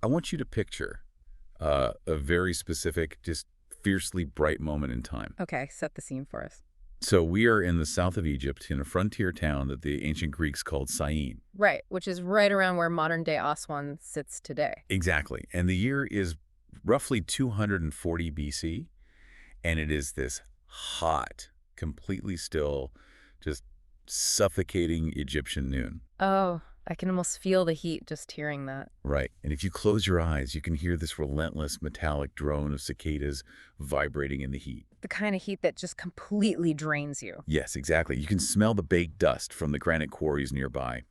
I want you to picture a very specific, just fiercely bright moment in time. Okay, set the scene for us. So we are in the south of Egypt in a frontier town that the ancient Greeks called Syene. Right, which is right around where modern-day Aswan sits today. Exactly. And the year is roughly 240 BC, and it is this hot, completely still, just suffocating Egyptian noon. Oh, I can almost feel the heat just hearing that. Right. And if you close your eyes, you can hear this relentless metallic drone of cicadas vibrating in the heat. The kind of heat that just completely drains you. Yes, exactly. You can smell the baked dust from the granite quarries nearby,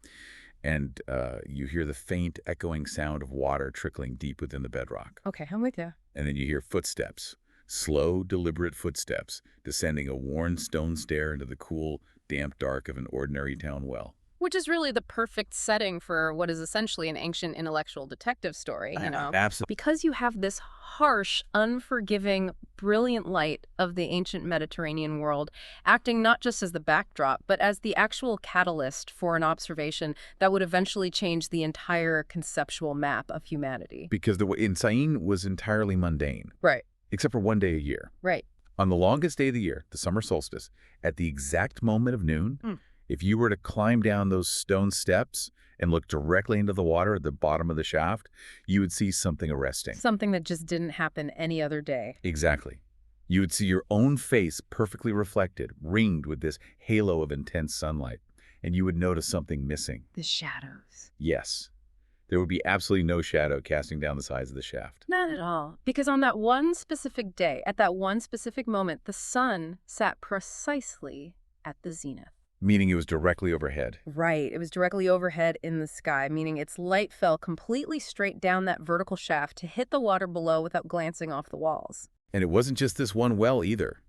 and you hear the faint, echoing sound of water trickling deep within the bedrock. Okay, I'm with you. And then you hear footsteps, slow, deliberate footsteps, descending a worn stone stair into the cool, damp dark of an ordinary town well. Which is really the perfect setting for what is essentially an ancient intellectual detective story, you know? Absolutely. Because you have this harsh, unforgiving, brilliant light of the ancient Mediterranean world acting not just as the backdrop, but as the actual catalyst for an observation that would eventually change the entire conceptual map of humanity. Because the way in Syene was entirely mundane, Right, except for one day a year. right. On the longest day of the year, the summer solstice, at the exact moment of noon, if you were to climb down those stone steps and look directly into the water at the bottom of the shaft, you would see something arresting. Something that just didn't happen any other day. Exactly. You would see your own face perfectly reflected, ringed with this halo of intense sunlight, and you would notice something missing. The shadows. Yes. There would be absolutely no shadow casting down the sides of the shaft. Not at all. Because on that one specific day, at that one specific moment, the sun sat precisely at the zenith. Meaning it was directly overhead. Right. It was directly overhead in the sky, meaning its light fell completely straight down that vertical shaft to hit the water below without glancing off the walls. And it wasn't just this one well either.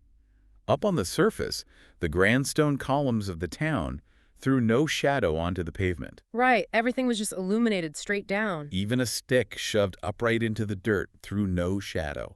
Up on the surface, the grand stone columns of the town threw no shadow onto the pavement. Right. Everything was just illuminated straight down. Even a stick shoved upright into the dirt threw no shadow.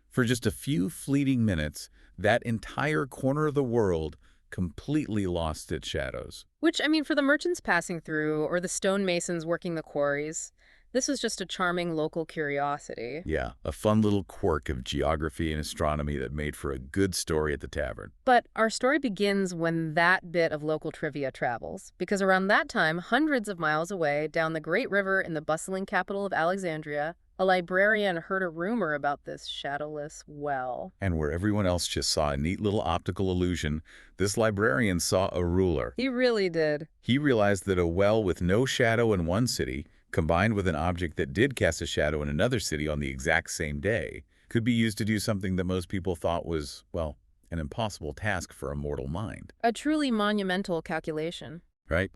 For just a few fleeting minutes, that entire corner of the world completely lost its shadows. Which, I mean, for the merchants passing through or the stonemasons working the quarries, this was just a charming local curiosity. Yeah, a fun little quirk of geography and astronomy that made for a good story at the tavern. But our story begins when that bit of local trivia travels, because around that time, hundreds of miles away, down the great river in the bustling capital of Alexandria, a librarian heard a rumor about this shadowless well. And where everyone else just saw a neat little optical illusion, this librarian saw a ruler. He really did. He realized that a well with no shadow in one city, combined with an object that did cast a shadow in another city on the exact same day, could be used to do something that most people thought was, well, an impossible task for a mortal mind. A truly monumental calculation. Right?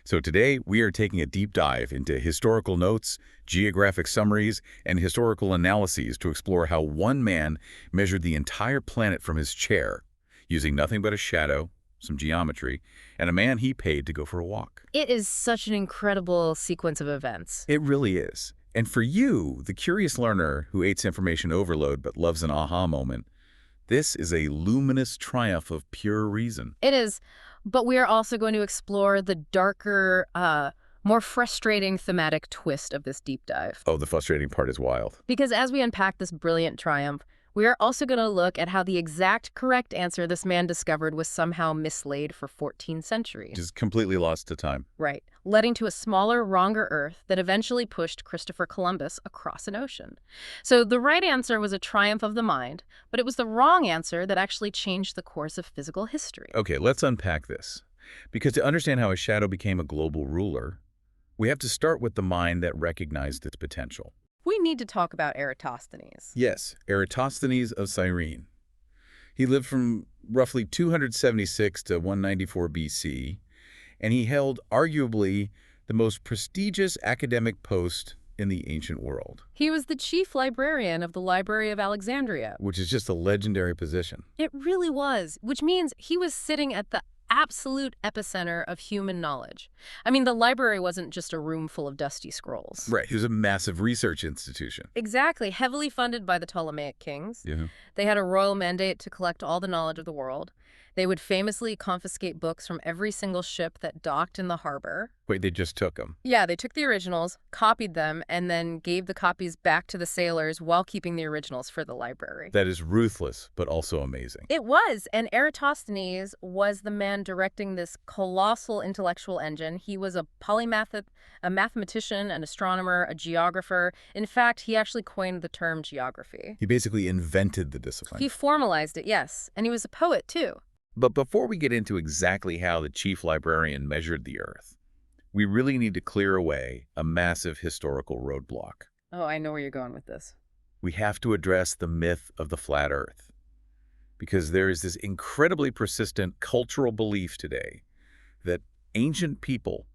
So today, we are taking a deep dive into historical notes, geographic summaries, and historical analyses to explore how one man measured the entire planet from his chair, using nothing but a shadow, some geometry, and a man he paid to go for a walk. It is such an incredible sequence of events. It really is. And for you, the curious learner who hates information overload but loves an aha moment, this is a luminous triumph of pure reason. It is. But we are also going to explore the darker, more frustrating thematic twist of this deep dive. Oh, the frustrating part is wild. Because as we unpack this brilliant triumph, we are also going to look at how the exact correct answer this man discovered was somehow mislaid for 14 centuries. Just completely lost to time. Right, leading to a smaller, wronger Earth that eventually pushed Christopher Columbus across an ocean. So the right answer was a triumph of the mind, but it was the wrong answer that actually changed the course of physical history. Okay, let's unpack this. Because to understand how a shadow became a global ruler, we have to start with the mind that recognized its potential. We need to talk about Eratosthenes. Yes, Eratosthenes of Syene. He lived from roughly 276 to 194 BC, and he held arguably the most prestigious academic post in the ancient world. He was the chief librarian of the Library of Alexandria. Which is just a legendary position. It really was, which means he was sitting at the absolute epicenter of human knowledge. I mean, the library wasn't just a room full of dusty scrolls. Right, he was a massive research institution. Exactly, heavily funded by the Ptolemaic kings. Yeah. They had a royal mandate to collect all the knowledge of the world. They would famously confiscate books from every single ship that docked in the harbor. Wait, they just took them. Yeah, they took the originals, copied them, and then gave the copies back to the sailors while keeping the originals for the library. That is ruthless, but also amazing. It was, and Eratosthenes was the man directing this colossal intellectual engine. He was a polymath, a mathematician, an astronomer, a geographer. In fact, he actually coined the term geography. He basically invented the discipline. He formalized it, yes, and he was a poet, too. But before we get into exactly how the chief librarian measured the Earth, we really need to clear away a massive historical roadblock. Oh, I know where you're going with this. We have to address the myth of the flat Earth, because there is this incredibly persistent cultural belief today that ancient people,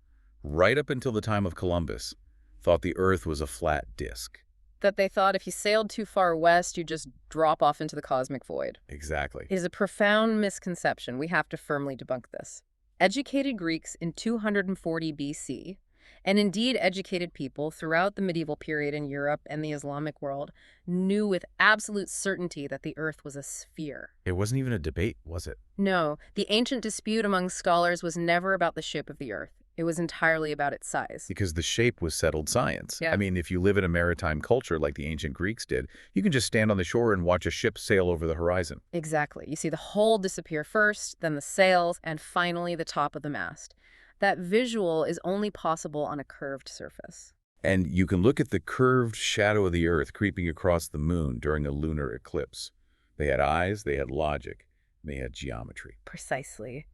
right up until the time of Columbus, thought the Earth was a flat disk. That they thought if you sailed too far west, you'd just drop off into the cosmic void. Exactly. It is a profound misconception. We have to firmly debunk this. Educated Greeks in 240 BC, and indeed educated people throughout the medieval period in Europe and the Islamic world, knew with absolute certainty that the Earth was a sphere. It wasn't even a debate, was it? No, the ancient dispute among scholars was never about the shape of the Earth. It was entirely about its size. Because the shape was settled science. Yeah. I mean, if you live in a maritime culture like the ancient Greeks did, you can just stand on the shore and watch a ship sail over the horizon. Exactly. You see the hull disappear first, then the sails, and finally the top of the mast. That visual is only possible on a curved surface. And you can look at the curved shadow of the Earth creeping across the moon during a lunar eclipse. They had eyes, they had logic, and they had geometry. Precisely.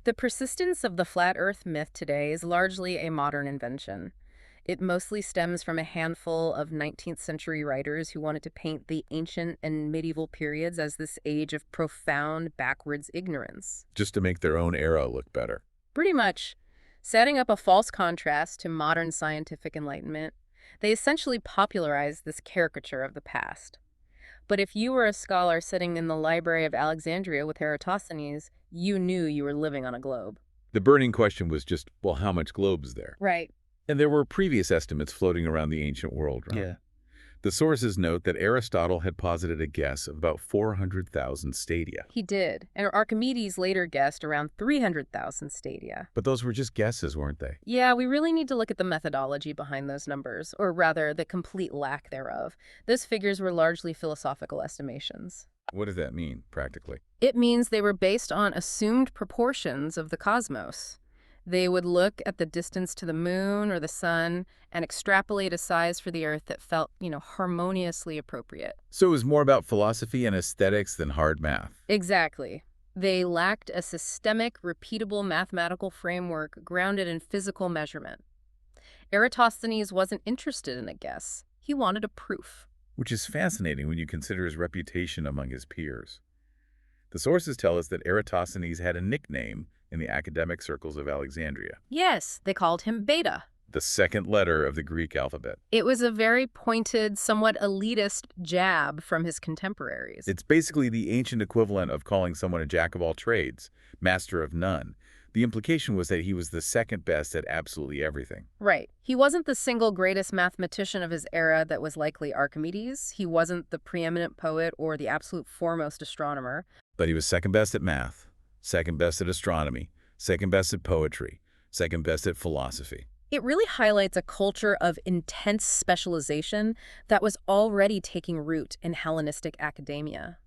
The persistence of the flat Earth myth today is largely a modern invention. It mostly stems from a handful of 19th century writers who wanted to paint the ancient and medieval periods as this age of profound backwards ignorance. Just to make their own era look better. Pretty much. Setting up a false contrast to modern scientific enlightenment, they essentially popularized this caricature of the past. But if you were a scholar sitting in the Library of Alexandria with Eratosthenes, you knew you were living on a globe. The burning question was just, well, how much globe is there? Right. And there were previous estimates floating around the ancient world. Right? Yeah. The sources note that Aristotle had posited a guess of about 400,000 stadia. He did, and Archimedes later guessed around 300,000 stadia. But those were just guesses, weren't they? Yeah, we really need to look at the methodology behind those numbers, or rather, the complete lack thereof. Those figures were largely philosophical estimations. What does that mean, practically? It means they were based on assumed proportions of the cosmos. They would look at the distance to the moon or the sun and extrapolate a size for the Earth that felt, harmoniously appropriate. So it was more about philosophy and aesthetics than hard math. Exactly. They lacked a systemic, repeatable mathematical framework grounded in physical measurement. Eratosthenes wasn't interested in a guess. He wanted a proof. Which is fascinating when you consider his reputation among his peers. The sources tell us that Eratosthenes had a nickname in the academic circles of Alexandria. Yes, they called him Beta. The second letter of the Greek alphabet. It was a very pointed, somewhat elitist jab from his contemporaries. It's basically the ancient equivalent of calling someone a jack of all trades, master of none. The implication was that he was the second best at absolutely everything. Right. He wasn't the single greatest mathematician of his era that was likely Archimedes. He wasn't the preeminent poet or the absolute foremost astronomer. But he was second best at math, second best at astronomy, second best at poetry, second best at philosophy. It really highlights a culture of intense specialization that was already taking root in Hellenistic academia.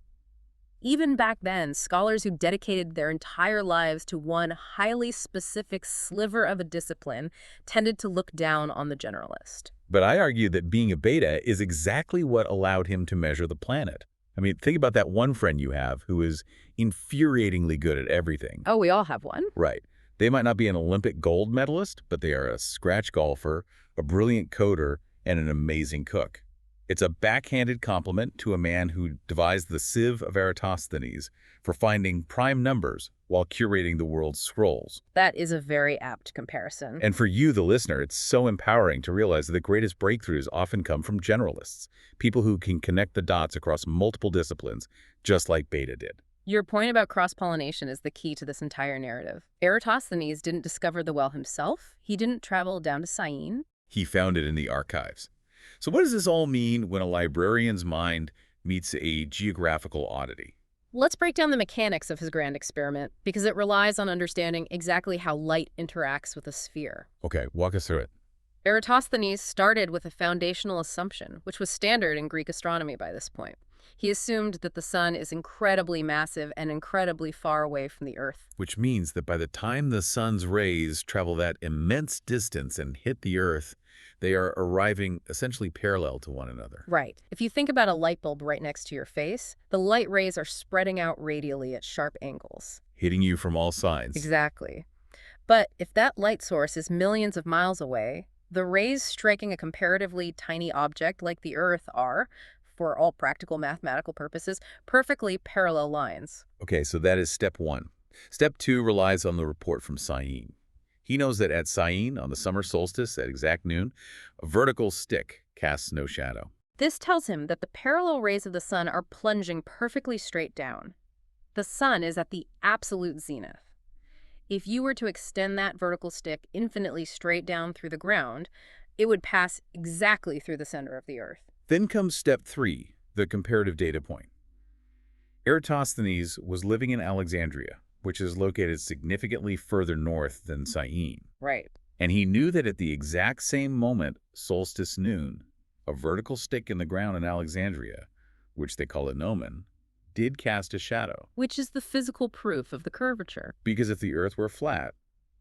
Even back then, scholars who dedicated their entire lives to one highly specific sliver of a discipline tended to look down on the generalist. But I argue that being a beta is exactly what allowed him to measure the planet. I mean, think about that one friend you have who is infuriatingly good at everything. Oh, we all have one. Right. They might not be an Olympic gold medalist, but they are a scratch golfer, a brilliant coder, and an amazing cook. It's a backhanded compliment to a man who devised the sieve of Eratosthenes for finding prime numbers while curating the world's scrolls. That is a very apt comparison. And for you, the listener, it's so empowering to realize that the greatest breakthroughs often come from generalists, people who can connect the dots across multiple disciplines, just like Beta did. Your point about cross-pollination is the key to this entire narrative. Eratosthenes didn't discover the well himself. He didn't travel down to Syene. He found it in the archives. So what does this all mean when a librarian's mind meets a geographical oddity? Let's break down the mechanics of his grand experiment, because it relies on understanding exactly how light interacts with a sphere. Okay, walk us through it. Eratosthenes started with a foundational assumption, which was standard in Greek astronomy by this point. He assumed that the sun is incredibly massive and incredibly far away from the Earth. Which means that by the time the sun's rays travel that immense distance and hit the Earth, they are arriving essentially parallel to one another. Right. If you think about a light bulb right next to your face, the light rays are spreading out radially at sharp angles. Hitting you from all sides. Exactly. But if that light source is millions of miles away, the rays striking a comparatively tiny object like the Earth are, for all practical mathematical purposes, perfectly parallel lines. Okay, so that is step one. Step two relies on the report from Syene. He knows that at Syene, on the summer solstice at exact noon, a vertical stick casts no shadow. This tells him that the parallel rays of the sun are plunging perfectly straight down. The sun is at the absolute zenith. If you were to extend that vertical stick infinitely straight down through the ground, it would pass exactly through the center of the Earth. Then comes step three, the comparative data point. Eratosthenes was living in Alexandria, which is located significantly further north than Syene. Right. And he knew that at the exact same moment, solstice noon, a vertical stick in the ground in Alexandria, which they call a gnomon, did cast a shadow. Which is the physical proof of the curvature. Because if the Earth were flat,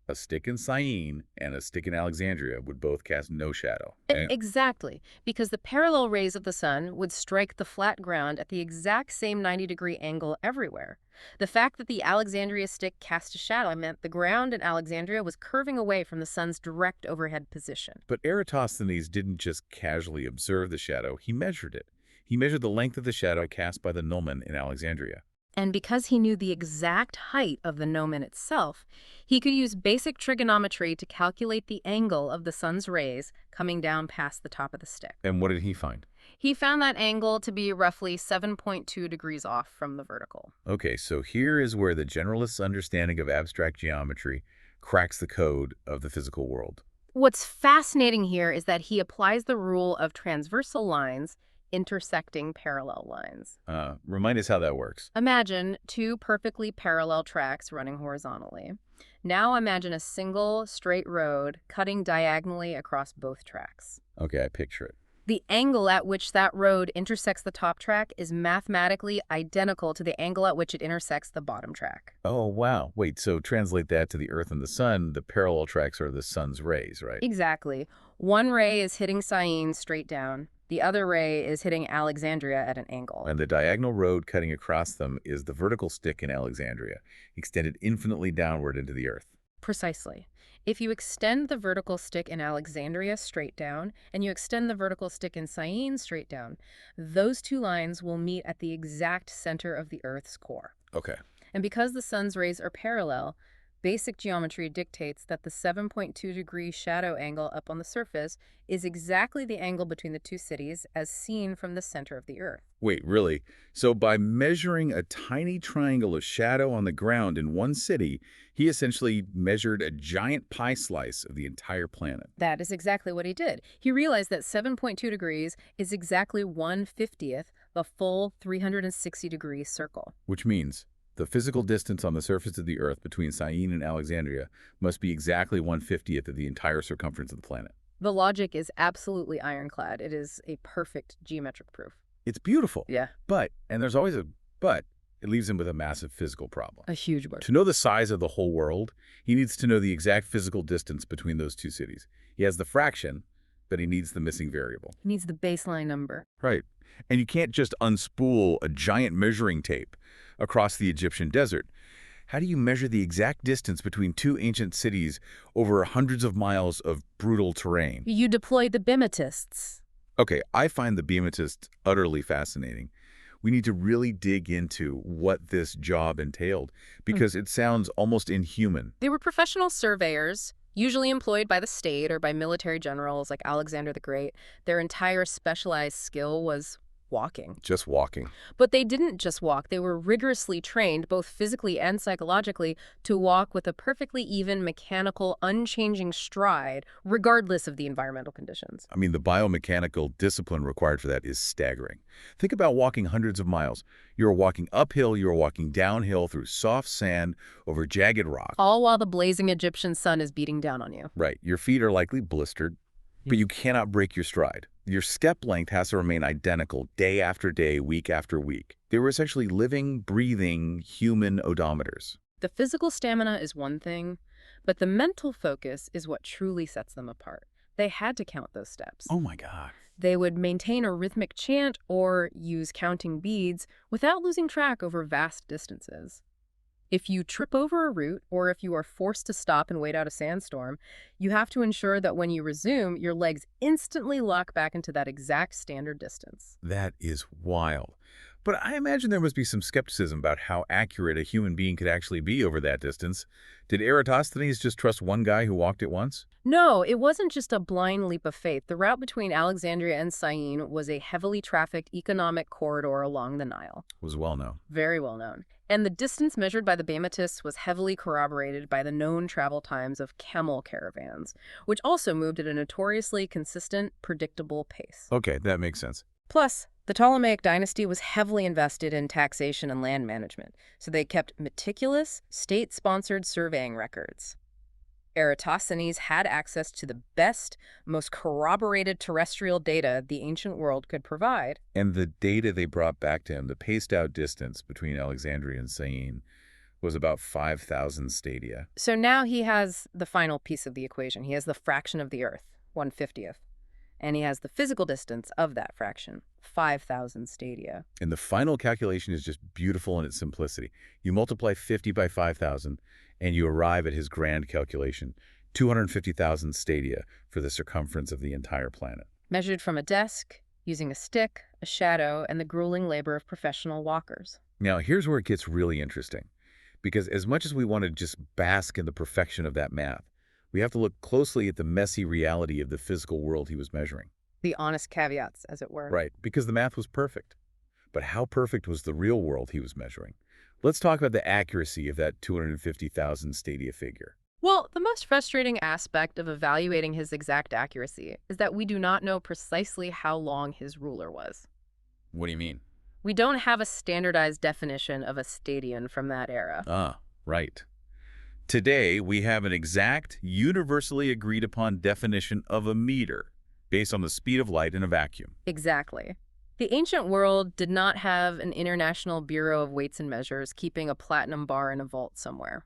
a stick in Syene and a stick in Alexandria would both cast no shadow. Exactly, because the parallel rays of the sun would strike the flat ground at the exact same 90-degree angle everywhere. The fact that the Alexandria stick cast a shadow meant the ground in Alexandria was curving away from the sun's direct overhead position. But Eratosthenes didn't just casually observe the shadow, he measured it. He measured the length of the shadow cast by the gnomon in Alexandria. And because he knew the exact height of the gnomon itself, he could use basic trigonometry to calculate the angle of the sun's rays coming down past the top of the stick. And what did he find? He found that angle to be roughly 7.2 degrees off from the vertical. Okay, so here is where the generalist's understanding of abstract geometry cracks the code of the physical world. What's fascinating here is that he applies the rule of transversal lines intersecting parallel lines. Remind us how that works. Imagine two perfectly parallel tracks running horizontally. Now imagine a single straight road cutting diagonally across both tracks. Okay, I picture it. The angle at which that road intersects the top track is mathematically identical to the angle at which it intersects the bottom track. Oh, wow. Wait, so translate that to the Earth and the Sun. The parallel tracks are the sun's rays, right? Exactly. One ray is hitting Syene straight down. The other ray is hitting Alexandria at an angle. And the diagonal road cutting across them is the vertical stick in Alexandria, extended infinitely downward into the Earth. Precisely. If you extend the vertical stick in Alexandria straight down, and you extend the vertical stick in Syene straight down, those two lines will meet at the exact center of the Earth's core. Okay. And because the sun's rays are parallel, basic geometry dictates that the 7.2-degree shadow angle up on the surface is exactly the angle between the two cities as seen from the center of the Earth. Wait, really? So by measuring a tiny triangle of shadow on the ground in one city, he essentially measured a giant pie slice of the entire planet. That is exactly what he did. He realized that 7.2 degrees is exactly 1/50th the full 360-degree circle. Which means the physical distance on the surface of the Earth between Syene and Alexandria must be exactly 1/50th of the entire circumference of the planet. The logic is absolutely ironclad. It is a perfect geometric proof. It's beautiful. Yeah. But, and there's always a but, it leaves him with a massive physical problem. A huge word. To know the size of the whole world, he needs to know the exact physical distance between those two cities. He has the fraction, but he needs the missing variable. He needs the baseline number. Right. And you can't just unspool a giant measuring tape across the Egyptian desert. How do you measure the exact distance between two ancient cities over hundreds of miles of brutal terrain? You deploy the bimetists. Okay, I find the bimetists utterly fascinating. We need to really dig into what this job entailed because it sounds almost inhuman. They were professional surveyors, usually employed by the state or by military generals like Alexander the Great. Their entire specialized skill was walking. Just walking. But they didn't just walk. They were rigorously trained, both physically and psychologically, to walk with a perfectly even, mechanical, unchanging stride, regardless of the environmental conditions. I mean, the biomechanical discipline required for that is staggering. Think about walking hundreds of miles. You're walking uphill, you're walking downhill through soft sand over jagged rock. All while the blazing Egyptian sun is beating down on you. Right. Your feet are likely blistered, but you cannot break your stride. Your step length has to remain identical day after day, week after week. They were essentially living, breathing human odometers. The physical stamina is one thing, but the mental focus is what truly sets them apart. They had to count those steps. Oh my God. They would maintain a rhythmic chant or use counting beads without losing track over vast distances. If you trip over a route, or if you are forced to stop and wait out a sandstorm, you have to ensure that when you resume, your legs instantly lock back into that exact standard distance. That is wild. But I imagine there must be some skepticism about how accurate a human being could actually be over that distance. Did Eratosthenes just trust one guy who walked it once? No, it wasn't just a blind leap of faith. The route between Alexandria and Syene was a heavily trafficked economic corridor along the Nile. Was well known. Very well known. And the distance measured by the mathematicians was heavily corroborated by the known travel times of camel caravans, which also moved at a notoriously consistent, predictable pace. Okay, that makes sense. Plus, the Ptolemaic dynasty was heavily invested in taxation and land management, so they kept meticulous, state-sponsored surveying records. Eratosthenes had access to the best, most corroborated terrestrial data the ancient world could provide. And the data they brought back to him, the paced-out distance between Alexandria and Syene, was about 5,000 stadia. So now he has the final piece of the equation. He has the fraction of the Earth, 1/50th. And he has the physical distance of that fraction, 5,000 stadia. And the final calculation is just beautiful in its simplicity. You multiply 50 by 5,000, and you arrive at his grand calculation, 250,000 stadia for the circumference of the entire planet. Measured from a desk, using a stick, a shadow, and the grueling labor of professional walkers. Now, here's where it gets really interesting. Because as much as we want to just bask in the perfection of that math, we have to look closely at the messy reality of the physical world he was measuring. The honest caveats, as it were. Right, because the math was perfect. But how perfect was the real world he was measuring? Let's talk about the accuracy of that 250,000 stadia figure. Well, the most frustrating aspect of evaluating his exact accuracy is that we do not know precisely how long his ruler was. What do you mean? We don't have a standardized definition of a stadion from that era. Ah, right. Today, we have an exact, universally agreed upon definition of a meter, based on the speed of light in a vacuum. Exactly. The ancient world did not have an international bureau of weights and measures keeping a platinum bar in a vault somewhere.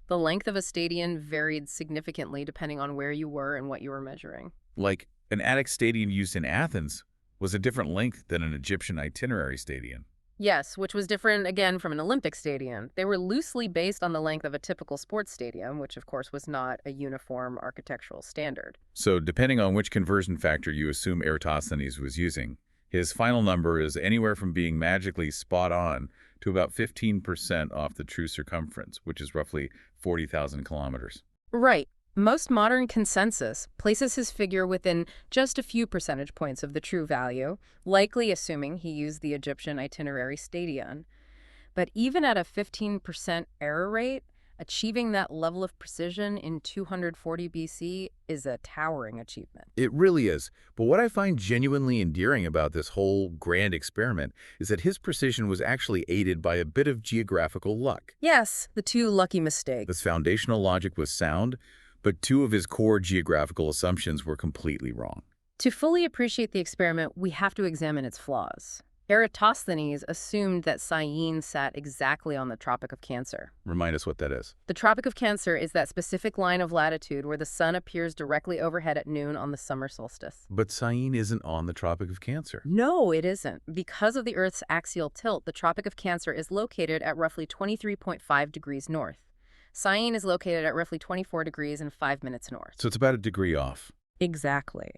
The length of a stadion varied significantly depending on where you were and what you were measuring. Like, an Attic stadion used in Athens was a different length than an Egyptian itinerary stadion. Yes, which was different, again, from an Olympic stadium. They were loosely based on the length of a typical sports stadium, which, of course, was not a uniform architectural standard. So, depending on which conversion factor you assume Eratosthenes was using, his final number is anywhere from being magically spot on to about 15% off the true circumference, which is roughly 40,000 kilometers. Right. Most modern consensus places his figure within just a few percentage points of the true value, likely assuming he used the Egyptian itinerary stadion. But even at a 15% error rate, achieving that level of precision in 240 BC is a towering achievement. It really is. But what I find genuinely endearing about this whole grand experiment is that his precision was actually aided by a bit of geographical luck. Yes, the two lucky mistakes. This foundational logic was sound, but two of his core geographical assumptions were completely wrong. To fully appreciate the experiment, we have to examine its flaws. Eratosthenes assumed that Syene sat exactly on the Tropic of Cancer. Remind us what that is. The Tropic of Cancer is that specific line of latitude where the sun appears directly overhead at noon on the summer solstice. But Syene isn't on the Tropic of Cancer. No, it isn't. Because of the Earth's axial tilt, the Tropic of Cancer is located at roughly 23.5 degrees north. Syene is located at roughly 24 degrees and 5 minutes north. So it's about a degree off. Exactly.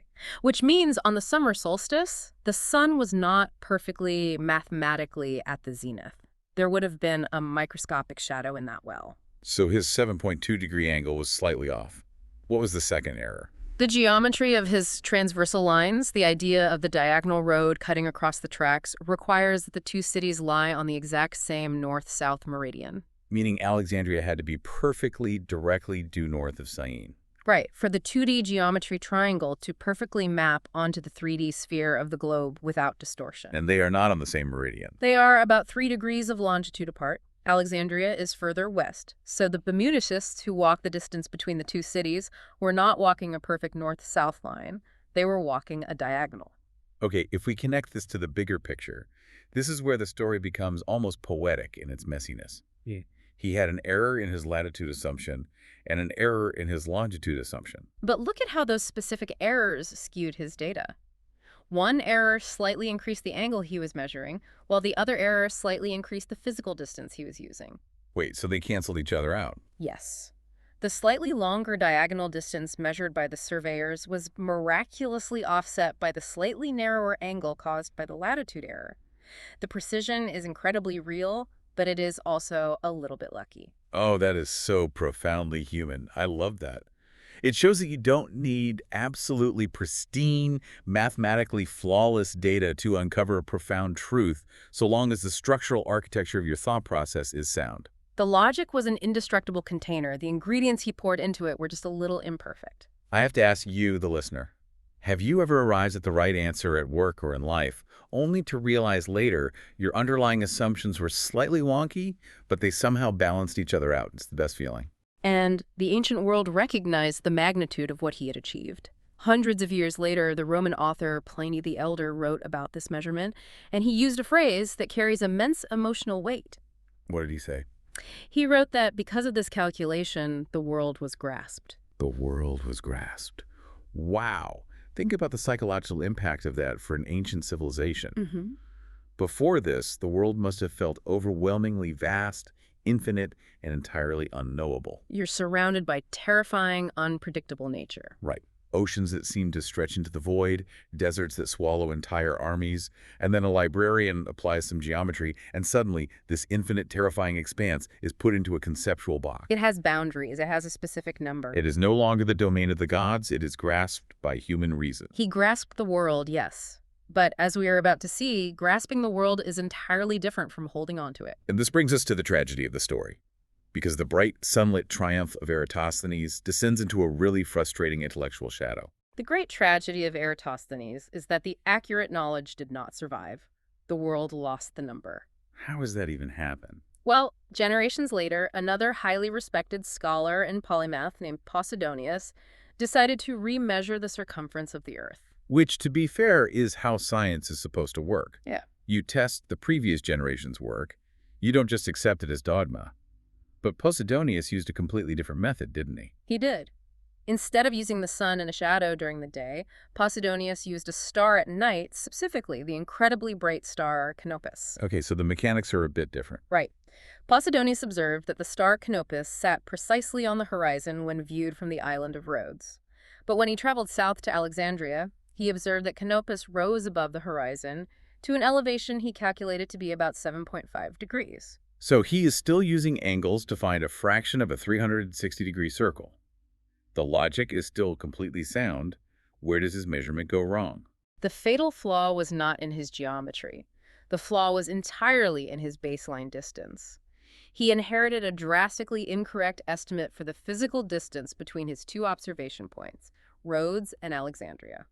Which means on the summer solstice, the sun was not perfectly mathematically at the zenith. There would have been a microscopic shadow in that well. So his 7.2 degree angle was slightly off. What was the second error? The geometry of his transversal lines, the idea of the diagonal road cutting across the tracks, requires that the two cities lie on the exact same north-south meridian. Meaning Alexandria had to be perfectly directly due north of Syene. Right, for the 2D geometry triangle to perfectly map onto the 3D sphere of the globe without distortion. And they are not on the same meridian. They are about 3 degrees of longitude apart. Alexandria is further west, so the Bermudicists who walked the distance between the two cities were not walking a perfect north-south line. They were walking a diagonal. Okay, if we connect this to the bigger picture, this is where the story becomes almost poetic in its messiness. Yeah. He had an error in his latitude assumption and an error in his longitude assumption. But look at how those specific errors skewed his data. One error slightly increased the angle he was measuring, while the other error slightly increased the physical distance he was using. Wait, so they canceled each other out? Yes. The slightly longer diagonal distance measured by the surveyors was miraculously offset by the slightly narrower angle caused by the latitude error. The precision is incredibly real, but it is also a little bit lucky. Oh, that is so profoundly human. I love that. It shows that you don't need absolutely pristine, mathematically flawless data to uncover a profound truth, so long as the structural architecture of your thought process is sound. The logic was an indestructible container. The ingredients he poured into it were just a little imperfect. I have to ask you, the listener, have you ever arrived at the right answer at work or in life, only to realize later your underlying assumptions were slightly wonky, but they somehow balanced each other out? It's the best feeling. And the ancient world recognized the magnitude of what he had achieved. Hundreds of years later, the Roman author Pliny the Elder wrote about this measurement, and he used a phrase that carries immense emotional weight. What did he say? He wrote that because of this calculation, the world was grasped. The world was grasped. Wow. Think about the psychological impact of that for an ancient civilization. Before this, the world must have felt overwhelmingly vast, infinite, and entirely unknowable. You're surrounded by terrifying, unpredictable nature. Right. Oceans that seem to stretch into the void, deserts that swallow entire armies, and then a librarian applies some geometry, and suddenly this infinite, terrifying expanse is put into a conceptual box. It has boundaries. It has a specific number. It is no longer the domain of the gods. It is grasped by human reason. He grasped the world, yes. But as we are about to see, grasping the world is entirely different from holding on to it. And this brings us to the tragedy of the story, because the bright, sunlit triumph of Eratosthenes descends into a really frustrating intellectual shadow. The great tragedy of Eratosthenes is that the accurate knowledge did not survive. The world lost the number. How does that even happen? Well, generations later, another highly respected scholar and polymath named Posidonius decided to remeasure the circumference of the Earth. Which, to be fair, is how science is supposed to work. Yeah. You test the previous generation's work. You don't just accept it as dogma. But Posidonius used a completely different method, didn't he? He did. Instead of using the sun and a shadow during the day, Posidonius used a star at night, specifically the incredibly bright star Canopus. Okay, so the mechanics are a bit different. Right. Posidonius observed that the star Canopus sat precisely on the horizon when viewed from the island of Rhodes. But when he traveled south to Alexandria, he observed that Canopus rose above the horizon to an elevation he calculated to be about 7.5 degrees. So he is still using angles to find a fraction of a 360-degree circle. The logic is still completely sound. Where does his measurement go wrong? The fatal flaw was not in his geometry. The flaw was entirely in his baseline distance. He inherited a drastically incorrect estimate for the physical distance between his two observation points, Rhodes and Alexandria.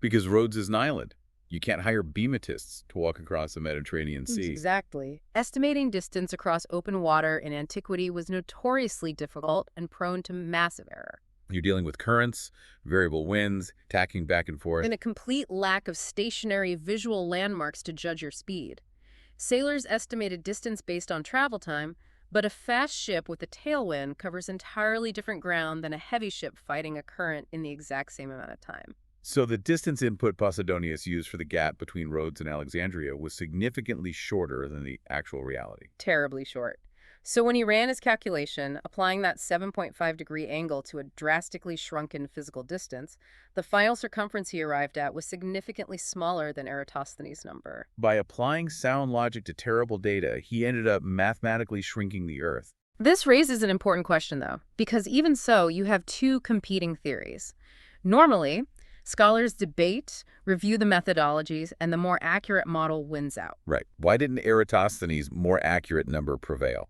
Because Rhodes is an island. You can't hire beamatists to walk across the Mediterranean Sea. Exactly. Estimating distance across open water in antiquity was notoriously difficult and prone to massive error. You're dealing with currents, variable winds, tacking back and forth. And a complete lack of stationary visual landmarks to judge your speed. Sailors estimated distance based on travel time, but a fast ship with a tailwind covers entirely different ground than a heavy ship fighting a current in the exact same amount of time. So the distance input Posidonius used for the gap between Rhodes and Alexandria was significantly shorter than the actual reality. Terribly short. So when he ran his calculation, applying that 7.5-degree angle to a drastically shrunken physical distance, the final circumference he arrived at was significantly smaller than Eratosthenes' number. By applying sound logic to terrible data, he ended up mathematically shrinking the Earth. This raises an important question, though, because even so, you have two competing theories. Normally, scholars debate, review the methodologies, and the more accurate model wins out. Right. Why didn't Eratosthenes' more accurate number prevail?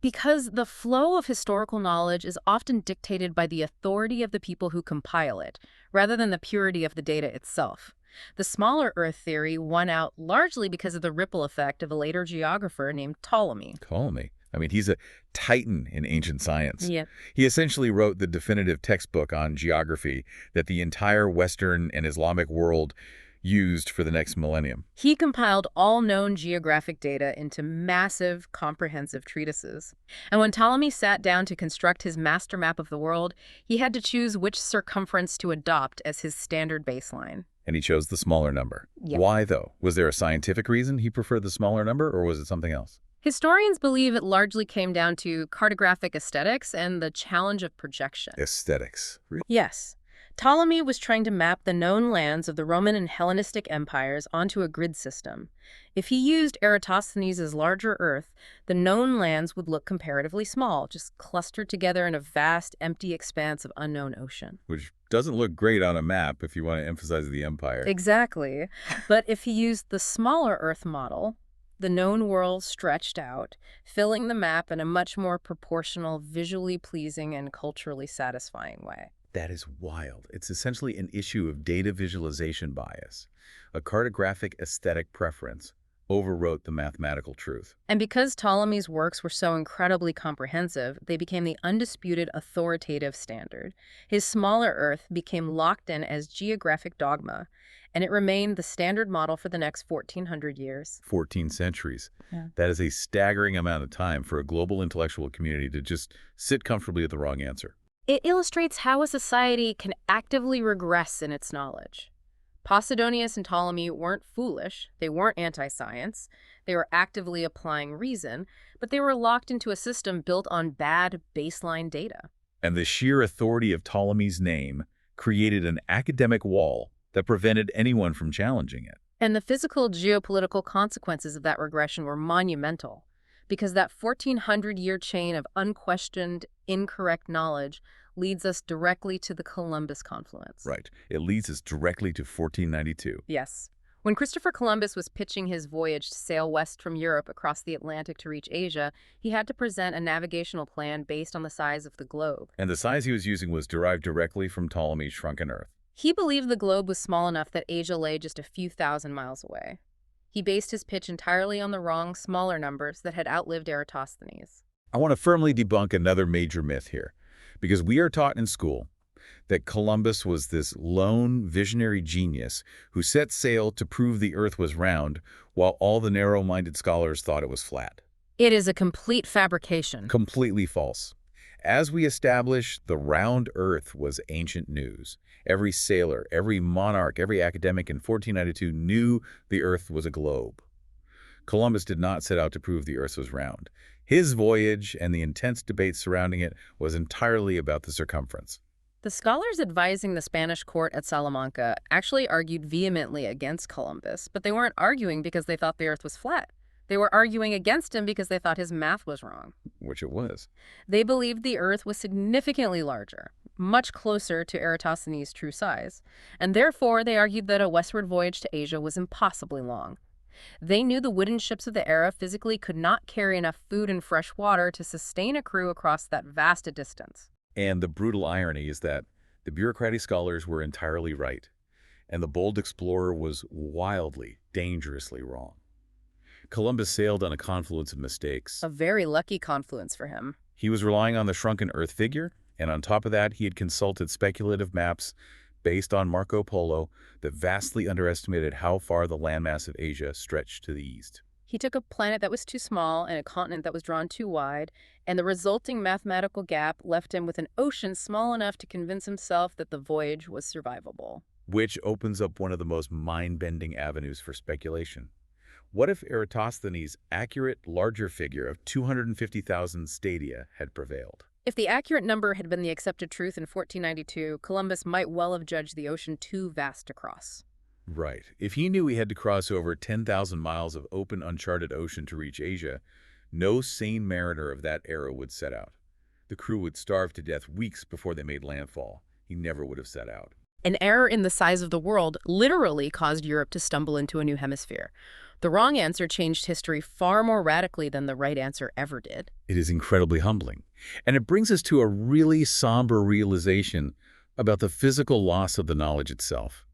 Because the flow of historical knowledge is often dictated by the authority of the people who compile it, rather than the purity of the data itself. The smaller Earth theory won out largely because of the ripple effect of a later geographer named Ptolemy. Ptolemy. I mean, he's a titan in ancient science. Yeah. He essentially wrote the definitive textbook on geography that the entire Western and Islamic world used for the next millennium. He compiled all known geographic data into massive, comprehensive treatises. And when Ptolemy sat down to construct his master map of the world, he had to choose which circumference to adopt as his standard baseline. And he chose the smaller number. Yep. Why, though? Was there a scientific reason he preferred the smaller number, or was it something else? Historians believe it largely came down to cartographic aesthetics and the challenge of projection. Aesthetics. Yes. Ptolemy was trying to map the known lands of the Roman and Hellenistic empires onto a grid system. If he used Eratosthenes' larger Earth, the known lands would look comparatively small, just clustered together in a vast, empty expanse of unknown ocean. Which doesn't look great on a map if you want to emphasize the empire. Exactly. But if he used the smaller Earth model, the known world stretched out, filling the map in a much more proportional, visually pleasing, and culturally satisfying way. That is wild. It's essentially an issue of data visualization bias. A cartographic aesthetic preference overwrote the mathematical truth. And because Ptolemy's works were so incredibly comprehensive, they became the undisputed authoritative standard. His smaller Earth became locked in as geographic dogma, and it remained the standard model for the next 1,400 years. 14 centuries. Yeah. That is a staggering amount of time for a global intellectual community to just sit comfortably at the wrong answer. It illustrates how a society can actively regress in its knowledge. Posidonius and Ptolemy weren't foolish, they weren't anti-science, they were actively applying reason, but they were locked into a system built on bad baseline data. And the sheer authority of Ptolemy's name created an academic wall that prevented anyone from challenging it. And the physical geopolitical consequences of that regression were monumental, because that 1,400-year chain of unquestioned, incorrect knowledge leads us directly to the Columbus confluence. Right. It leads us directly to 1492. Yes. When Christopher Columbus was pitching his voyage to sail west from Europe across the Atlantic to reach Asia, he had to present a navigational plan based on the size of the globe. And the size he was using was derived directly from Ptolemy's shrunken Earth. He believed the globe was small enough that Asia lay just a few thousand miles away. He based his pitch entirely on the wrong, smaller numbers that had outlived Eratosthenes. I want to firmly debunk another major myth here, because we are taught in school that Columbus was this lone, visionary genius who set sail to prove the Earth was round, while all the narrow-minded scholars thought it was flat. It is a complete fabrication. Completely false. As we establish, the round Earth was ancient news. Every sailor, every monarch, every academic in 1492 knew the Earth was a globe. Columbus did not set out to prove the Earth was round. His voyage and the intense debate surrounding it was entirely about the circumference. The scholars advising the Spanish court at Salamanca actually argued vehemently against Columbus, but they weren't arguing because they thought the Earth was flat. They were arguing against him because they thought his math was wrong. Which it was. They believed the Earth was significantly larger, much closer to Eratosthenes' true size, and therefore they argued that a westward voyage to Asia was impossibly long. They knew the wooden ships of the era physically could not carry enough food and fresh water to sustain a crew across that vast a distance. And the brutal irony is that the bureaucratic scholars were entirely right, and the bold explorer was wildly, dangerously wrong. Columbus sailed on a confluence of mistakes. A very lucky confluence for him. He was relying on the shrunken Earth figure, and on top of that, he had consulted speculative maps based on Marco Polo that vastly underestimated how far the landmass of Asia stretched to the east. He took a planet that was too small and a continent that was drawn too wide, and the resulting mathematical gap left him with an ocean small enough to convince himself that the voyage was survivable. Which opens up one of the most mind-bending avenues for speculation. What if Eratosthenes' accurate, larger figure of 250,000 stadia had prevailed? If the accurate number had been the accepted truth in 1492, Columbus might well have judged the ocean too vast to cross. Right. If he knew he had to cross over 10,000 miles of open, uncharted ocean to reach Asia, No sane mariner of that era would set out. The crew would starve to death weeks before they made landfall. He never would have set out. An error in the size of the world literally caused Europe to stumble into a new hemisphere. The wrong answer changed history far more radically than the right answer ever did. It is incredibly humbling. And it brings us to a really somber realization about the physical loss of the knowledge itself.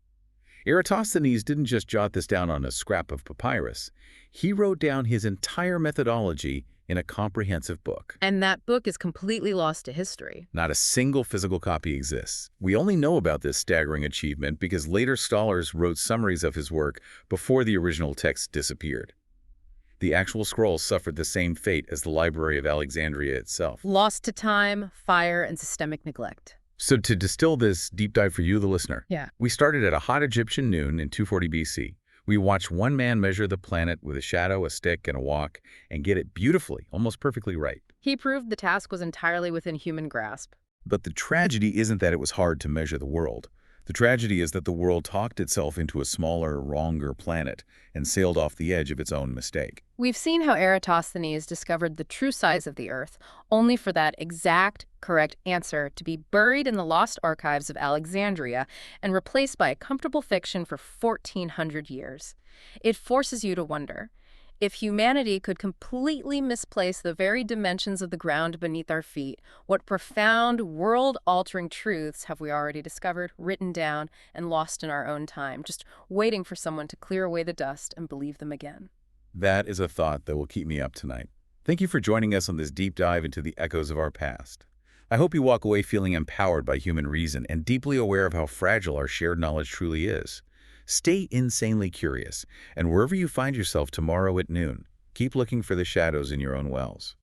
Eratosthenes didn't just jot this down on a scrap of papyrus. He wrote down his entire methodology in a comprehensive book. And that book is completely lost to history. Not a single physical copy exists. We only know about this staggering achievement because later scholars wrote summaries of his work before the original text disappeared. The actual scrolls suffered the same fate as the Library of Alexandria itself. Lost to time, fire, and systemic neglect. So to distill this deep dive for you, the listener, Yeah. we started at a hot Egyptian noon in 240 BC. We watched one man measure the planet with a shadow, a stick, and a walk, and get it beautifully, almost perfectly right. He proved the task was entirely within human grasp. But the tragedy isn't that it was hard to measure the world. The tragedy is that the world talked itself into a smaller, wronger planet and sailed off the edge of its own mistake. We've seen how Eratosthenes discovered the true size of the Earth, only for that exact, correct answer to be buried in the lost archives of Alexandria and replaced by a comfortable fiction for 1,400 years. It forces you to wonder, if humanity could completely misplace the very dimensions of the ground beneath our feet, what profound, world-altering truths have we already discovered, written down, and lost in our own time, just waiting for someone to clear away the dust and believe them again? That is a thought that will keep me up tonight. Thank you for joining us on this deep dive into the echoes of our past. I hope you walk away feeling empowered by human reason and deeply aware of how fragile our shared knowledge truly is. Stay insanely curious, and wherever you find yourself tomorrow at noon, keep looking for the shadows in your own wells.